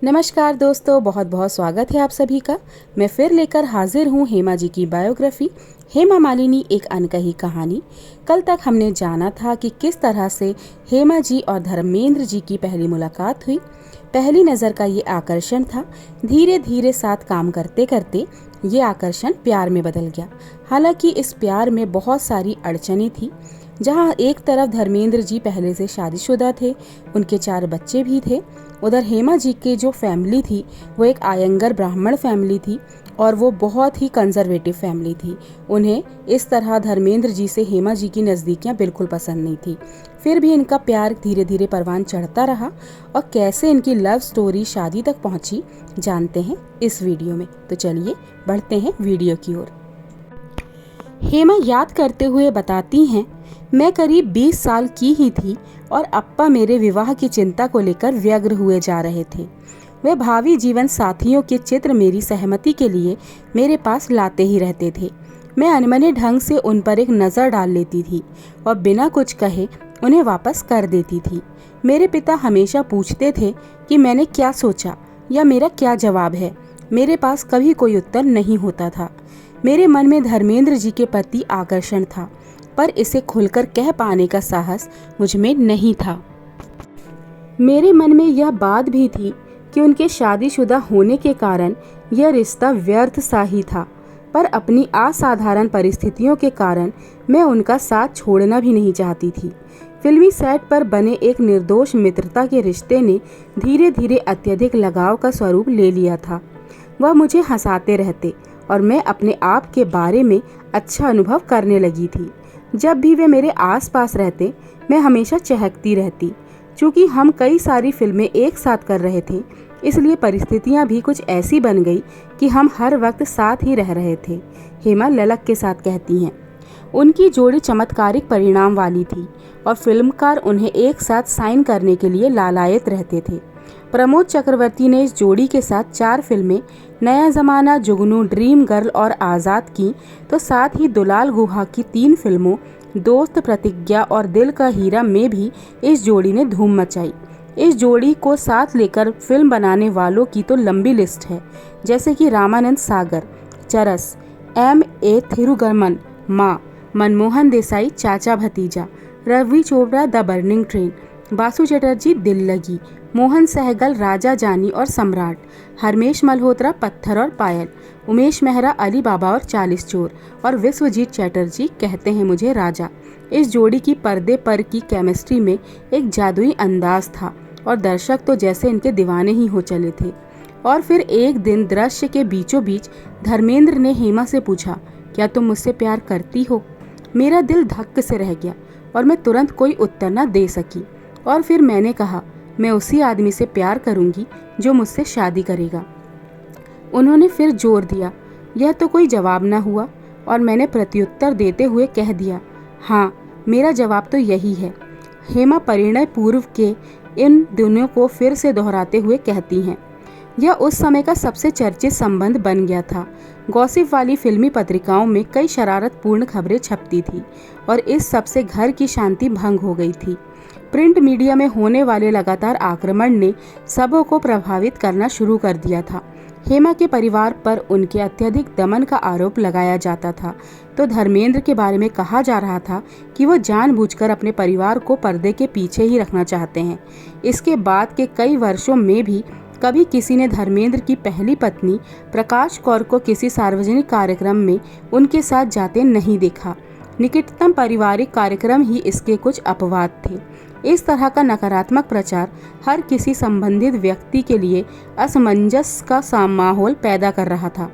नमस्कार दोस्तों, बहुत बहुत स्वागत है आप सभी का। मैं फिर लेकर हाजिर हूँ हेमा जी की बायोग्राफी हेमा मालिनी एक अनकही कहानी। कल तक हमने जाना था कि किस तरह से हेमा जी और धर्मेंद्र जी की पहली मुलाकात हुई। पहली नज़र का ये आकर्षण था। धीरे धीरे साथ काम करते करते ये आकर्षण प्यार में बदल गया। हालांकि इस प्यार में बहुत सारी अड़चनें थी। जहाँ एक तरफ धर्मेंद्र जी पहले से शादीशुदा थे, उनके 4 बच्चे भी थे। उधर हेमा जी की जो फैमिली थी वो एक आयंगर ब्राह्मण फैमिली थी और वो बहुत ही कंजर्वेटिव फैमिली थी। उन्हें इस तरह धर्मेंद्र जी से हेमा जी की नज़दीकियाँ बिल्कुल पसंद नहीं थी। फिर भी इनका प्यार धीरे धीरे परवान चढ़ता रहा और कैसे इनकी लव स्टोरी शादी तक पहुंची जानते हैं इस वीडियो में। तो चलिए बढ़ते हैं वीडियो की ओर। हेमा याद करते हुए बताती हैं, मैं करीब 20 साल की ही थी और अप्पा मेरे विवाह की चिंता को लेकर व्यग्र हुए जा रहे थे। वे भावी जीवन साथियों के चित्र मेरी सहमति के लिए मेरे पास लाते ही रहते थे। मैं अनमने ढंग से उन पर एक नज़र डाल लेती थी और बिना कुछ कहे उन्हें वापस कर देती थी। मेरे पिता हमेशा पूछते थे कि मैंने क्या सोचा या मेरा क्या जवाब है। मेरे पास कभी कोई उत्तर नहीं होता था। मेरे मन में धर्मेंद्र जी के प्रति आकर्षण था, पर इसे खुलकर कह पाने का साहस मुझ में नहीं था। मेरे मन में यह बात भी थी कि उनके शादीशुदा होने के कारण यह रिश्ता व्यर्थ सा ही था, पर अपनी असाधारण परिस्थितियों के कारण मैं उनका साथ छोड़ना भी नहीं चाहती थी। फिल्मी सेट पर बने एक निर्दोष मित्रता के रिश्ते ने धीरे धीरे अत्यधिक लगाव का स्वरूप ले लिया था। वह मुझे हंसाते रहते और मैं अपने आप के बारे में अच्छा अनुभव करने लगी थी। जब भी वे मेरे आसपास रहते, मैं हमेशा चहकती रहती। चूँकि हम कई सारी फिल्में एक साथ कर रहे थे, इसलिए परिस्थितियां भी कुछ ऐसी बन गई कि हम हर वक्त साथ ही रह रहे थे। हेमा ललक के साथ कहती हैं, उनकी जोड़ी चमत्कारिक परिणाम वाली थी और फिल्मकार उन्हें एक साथ साइन करने के लिए लालायत रहते थे। प्रमोद चक्रवर्ती ने इस जोड़ी के साथ 4 फिल्में नया ज़माना, जुगनू, ड्रीम गर्ल और आज़ाद की, तो साथ ही दुलाल गुहा की 3 फिल्मों दोस्त, प्रतिज्ञा और दिल का हीरा में भी इस जोड़ी ने धूम मचाई। इस जोड़ी को साथ लेकर फिल्म बनाने वालों की तो लंबी लिस्ट है, जैसे कि रामानंद सागर, चरस, M.A. थिरुगमन, माँ, Manmohan Desai, Chacha Bhatija, Ravi Chopra, the burning train, Basu Chatterjee, Dil Lagi, Mohan Sehgal, राजा जानी और सम्राट, हरमेश मल्होत्रा, पत्थर और पायल, उमेश मेहरा, अली बाबा और 40 चोर और विश्वजीत चैटर्जी, कहते हैं मुझे राजा। इस जोड़ी की पर्दे पर की केमिस्ट्री में एक जादुई अंदाज था और दर्शक तो जैसे इनके दीवाने ही हो चले थे। और फिर एक दिन दृश्य के बीचों बीच धर्मेंद्र ने हेमा से पूछा, क्या तुम मुझसे प्यार करती हो? मेरा दिल धक्क से रह गया और मैं तुरंत कोई उत्तर न दे सकी। और फिर मैंने कहा, मैं उसी आदमी से प्यार करूंगी जो मुझसे शादी करेगा। उन्होंने फिर जोर दिया। यह तो कोई जवाब न हुआ और मैंने प्रत्युत्तर देते हुए कह दिया, हाँ, मेरा जवाब तो यही है। हेमा परिणय पूर्व के इन दिनों को फिर से दोहराते हुए कहती हैं, यह उस समय का सबसे चर्चित संबंध बन गया था। गॉसिप वाली फिल्मी पत्रिकाओं में कई शरारतपूर्ण खबरें छपती थी और इस सब से घर की शांति भंग हो गई थी। प्रिंट मीडिया में होने वाले लगातार आक्रमण ने सबों को प्रभावित करना शुरू कर दिया था। हेमा के परिवार पर उनके अत्यधिक दमन का आरोप लगाया जाता था, तो धर्मेंद्र के बारे में कहा जा रहा था कि वो जानबूझकर अपने परिवार को पर्दे के पीछे ही रखना चाहते हैं। इसके बाद के कई वर्षों में भी कभी किसी ने धर्मेंद्र की पहली पत्नी प्रकाश कौर को किसी सार्वजनिक कार्यक्रम में उनके साथ जाते नहीं देखा। निकटतम पारिवारिक कार्यक्रम ही इसके कुछ अपवाद थे। इस तरह का नकारात्मक प्रचार हर किसी संबंधित व्यक्ति के लिए असमंजस का माहौल पैदा कर रहा था।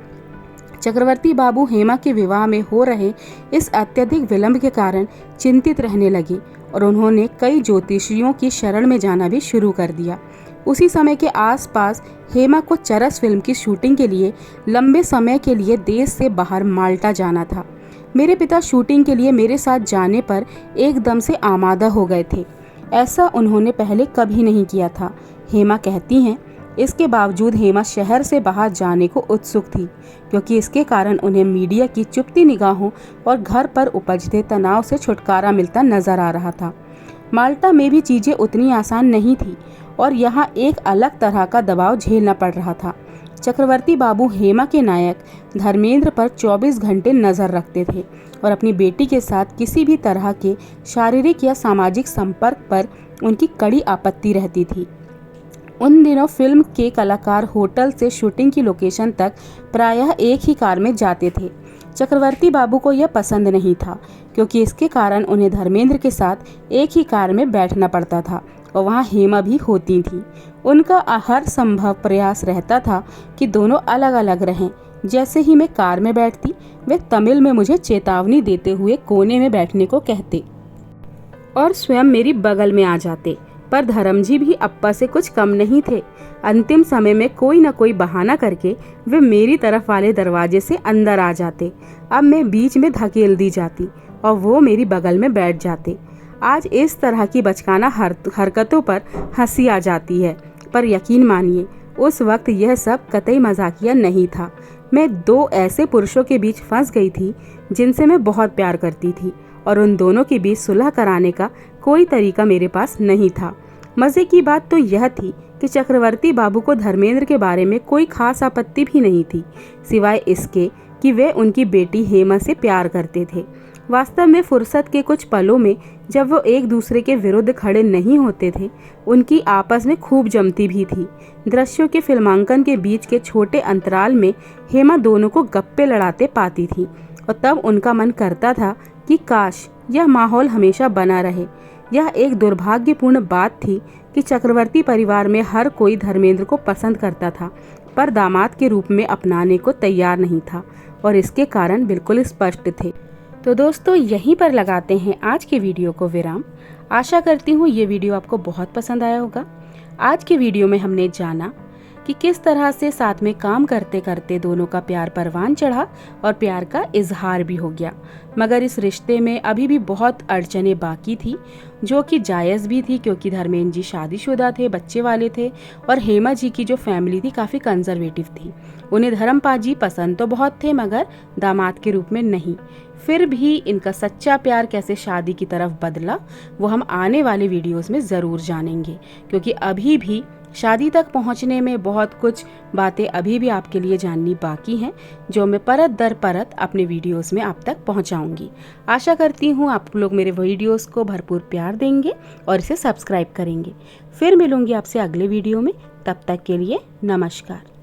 चक्रवर्ती बाबू हेमा के विवाह में हो रहे इस अत्यधिक विलंब के कारण चिंतित रहने लगे और उन्होंने कई ज्योतिषियों की शरण में जाना भी शुरू कर दिया। उसी समय के आसपास हेमा को चरस फिल्म की शूटिंग के लिए लंबे समय के लिए देश से बाहर माल्टा जाना था। मेरे पिता शूटिंग के लिए मेरे साथ जाने पर एकदम से आमादा हो गए थे। ऐसा उन्होंने पहले कभी नहीं किया था। हेमा कहती हैं, इसके बावजूद हेमा शहर से बाहर जाने को उत्सुक थी, क्योंकि इसके कारण उन्हें मीडिया की चुपती निगाहों और घर पर उपजते तनाव से छुटकारा मिलता नजर आ रहा था। माल्टा में भी चीज़ें उतनी आसान नहीं थी और यहाँ एक अलग तरह का दबाव झेलना पड़ रहा था। चक्रवर्ती बाबू हेमा के नायक धर्मेंद्र पर 24 घंटे नजर रखते थे और अपनी बेटी के साथ किसी भी तरह के शारीरिक या सामाजिक संपर्क पर उनकी कड़ी आपत्ति रहती थी। उन दिनों फिल्म के कलाकार होटल से शूटिंग की लोकेशन तक प्रायः एक ही कार में जाते थे। चक्रवर्ती बाबू को यह पसंद नहीं था, क्योंकि इसके कारण उन्हें धर्मेंद्र के साथ एक ही कार में बैठना पड़ता था और वहाँ हेमा भी होती थी। उनका हर संभव प्रयास रहता था कि दोनों अलग अलग रहें। जैसे ही मैं कार में बैठती, वे तमिल में मुझे चेतावनी देते हुए कोने में बैठने को कहते और स्वयं मेरी बगल में आ जाते। पर धर्मजी भी अप्पा से कुछ कम नहीं थे। अंतिम समय में कोई न कोई बहाना करके वे मेरी तरफ वाले दरवाजे से अंदर आ जाते। अब मैं बीच में धकेल दी जाती और वो मेरी बगल में बैठ जाते। आज इस तरह की बचकाना हरकतों पर हंसी आ जाती है, पर यकीन मानिए उस वक्त यह सब कतई मजाकिया नहीं था। मैं दो ऐसे पुरुषों के बीच फंस गई थी जिनसे मैं बहुत प्यार करती थी और उन दोनों के बीच सुलह कराने का कोई तरीका मेरे पास नहीं था। मज़े की बात तो यह थी कि चक्रवर्ती बाबू को धर्मेंद्र के बारे में कोई खास आपत्ति भी नहीं थी, सिवाय इसके कि वे उनकी बेटी हेमा से प्यार करते थे। वास्तव में फुर्सत के कुछ पलों में जब वो एक दूसरे के विरुद्ध खड़े नहीं होते थे, उनकी आपस में खूब जमती भी थी। दृश्यों के फिल्मांकन के बीच के छोटे अंतराल में हेमा दोनों को गप्पे लड़ाते पाती थी और तब उनका मन करता था कि काश यह माहौल हमेशा बना रहे। यह एक दुर्भाग्यपूर्ण बात थी कि चक्रवर्ती परिवार में हर कोई धर्मेंद्र को पसंद करता था, पर दामाद के रूप में अपनाने को तैयार नहीं था और इसके कारण बिल्कुल स्पष्ट थे। तो दोस्तों, यहीं पर लगाते हैं आज के वीडियो को विराम। आशा करती हूँ ये वीडियो आपको बहुत पसंद आया होगा। आज के वीडियो में हमने जाना कि किस तरह से साथ में काम करते करते दोनों का प्यार परवान चढ़ा और प्यार का इजहार भी हो गया। मगर इस रिश्ते में अभी भी बहुत अड़चनें बाकी थी, जो कि जायज़ भी थी, क्योंकि धर्मेंद्र जी शादीशुदा थे, बच्चे वाले थे और हेमा जी की जो फैमिली थी काफ़ी कंजर्वेटिव थी। उन्हें धर्मपाल जी पसंद तो बहुत थे, मगर दामाद के रूप में नहीं। फिर भी इनका सच्चा प्यार कैसे शादी की तरफ बदला, वो हम आने वाले वीडियोस में ज़रूर जानेंगे, क्योंकि अभी भी शादी तक पहुंचने में बहुत कुछ बातें अभी भी आपके लिए जाननी बाकी हैं, जो मैं परत दर परत अपने वीडियोस में आप तक पहुंचाऊंगी। आशा करती हूं आप लोग मेरे वीडियोस को भरपूर प्यार देंगे और इसे सब्सक्राइब करेंगे। फिर मिलूंगी आपसे अगले वीडियो में। तब तक के लिए नमस्कार।